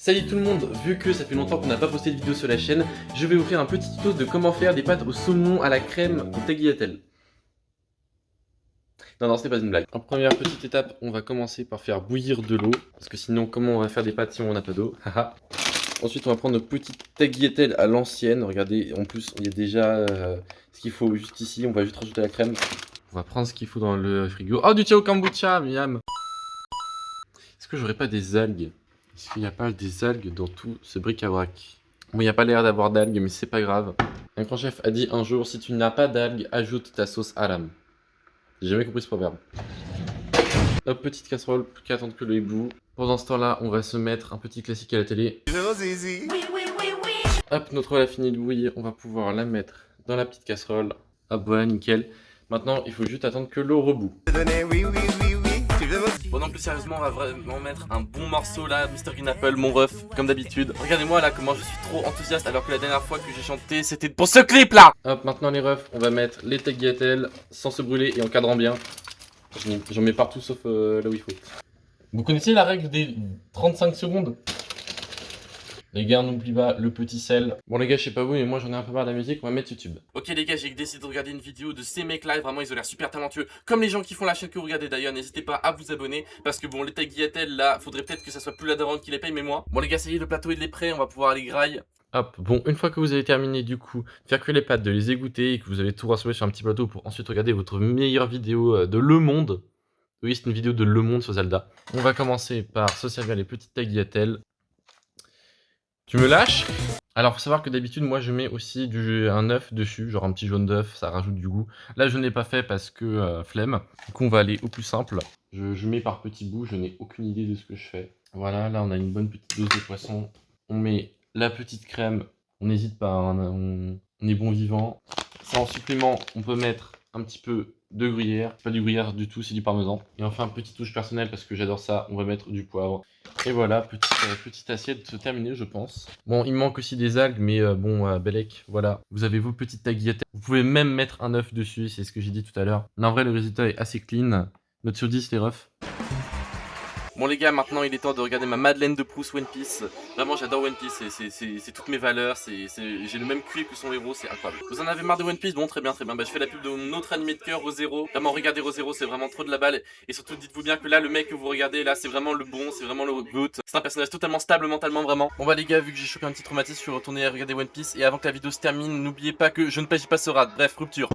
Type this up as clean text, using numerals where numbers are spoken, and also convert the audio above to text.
Salut tout le monde, vu que ça fait longtemps qu'on n'a pas posté de vidéo sur la chaîne, je vais vous faire un petit tuto de comment faire des pâtes au saumon à la crème au tagliatelle. Non, ce n'est pas une blague. En première petite étape, on va commencer par faire bouillir de l'eau, parce que sinon comment on va faire des pâtes si on n'a pas d'eau? Ensuite on va prendre notre petite tagliatelle à l'ancienne, regardez, en plus il y a déjà ce qu'il faut juste ici, on va juste rajouter la crème. On va prendre ce qu'il faut dans le frigo. Oh, du thé au kombucha, miam. Est-ce que j'aurais pas des algues? Est-ce qu'il n'y a pas des algues dans tout ce bric-à-brac? Bon, il n'y a pas l'air d'avoir d'algues, mais c'est pas grave. Un grand chef a dit un jour, si tu n'as pas d'algues, ajoute ta sauce haram. J'ai jamais compris ce proverbe. Hop, petite casserole, plus qu'à attendre que le hibou. Pendant ce temps-là, on va se mettre un petit classique à la télé. Hop, notre eau a fini de bouillir, on va pouvoir la mettre dans la petite casserole. Hop, voilà, nickel. Maintenant, il faut juste attendre que l'eau rebout. Bon non, plus sérieusement, on va vraiment mettre un bon morceau là, Mr Green Apple, mon ref, comme d'habitude. Regardez-moi là comment je suis trop enthousiaste alors que la dernière fois que j'ai chanté c'était pour ce clip là. Hop, maintenant les refs, on va mettre les tagliatelles sans se brûler et en cadrant bien. J'en mets partout sauf là où il faut. Vous connaissez la règle des 35 secondes? Les gars, n'oubliez pas le petit sel. Bon les gars, je sais pas vous, mais moi j'en ai un peu marre de la musique, on va mettre YouTube. Ok les gars, j'ai décidé de regarder une vidéo de ces mecs live, vraiment ils ont l'air super talentueux. Comme les gens qui font la chaîne que vous regardez d'ailleurs, n'hésitez pas à vous abonner. Parce que bon, les tagliatelles là, faudrait peut-être que ça soit plus la daronne qui les paye, mais moi. Bon les gars, ça y est, le plateau il est prêt, on va pouvoir aller graille. Hop, bon, une fois que vous avez terminé du coup, faire cuire les pâtes, de les égoutter et que vous avez tout rassemblé sur un petit plateau pour ensuite regarder votre meilleure vidéo de Le Monde. Oui, c'est une vidéo de Le Monde sur Zelda. On va commencer par se servir les petites tagliatelles. Tu me lâches? Alors, faut savoir que d'habitude, moi, je mets aussi un œuf dessus, genre un petit jaune d'œuf, ça rajoute du goût. Là, je ne l'ai pas fait parce que flemme. Du coup, on va aller au plus simple. Je mets par petits bouts, je n'ai aucune idée de ce que je fais. Voilà, là, on a une bonne petite dose de poisson. On met la petite crème, on n'hésite pas, hein, on est bon vivant. Ça, en supplément, on peut mettre un petit peu de gruyère. Pas du gruyère du tout, c'est du parmesan. Et enfin, petite touche personnelle parce que j'adore ça, on va mettre du poivre. Et voilà, petite assiette terminée, je pense. Bon, il me manque aussi des algues, mais bon, Bellec, voilà. Vous avez vos petites tagliatelles. Vous pouvez même mettre un œuf dessus, c'est ce que j'ai dit tout à l'heure. Mais en vrai, le résultat est assez clean. Note sur 10, les refs. Bon les gars, maintenant il est temps de regarder ma Madeleine de Proust One Piece. Vraiment j'adore One Piece, c'est toutes mes valeurs, j'ai le même QI que son héros, c'est incroyable. Vous en avez marre de One Piece? Bon très bien, bah je fais la pub de mon autre animé de cœur, Re:Zero. Vraiment regardez Re:Zero, c'est vraiment trop de la balle. Et surtout dites-vous bien que là le mec que vous regardez là c'est vraiment le bon, c'est vraiment le GOAT. C'est un personnage totalement stable mentalement vraiment. Bon bah les gars, vu que j'ai chopé un petit traumatisme, je suis retourné à regarder One Piece. Et avant que la vidéo se termine, n'oubliez pas que je ne pagis pas ce rat. Bref, rupture.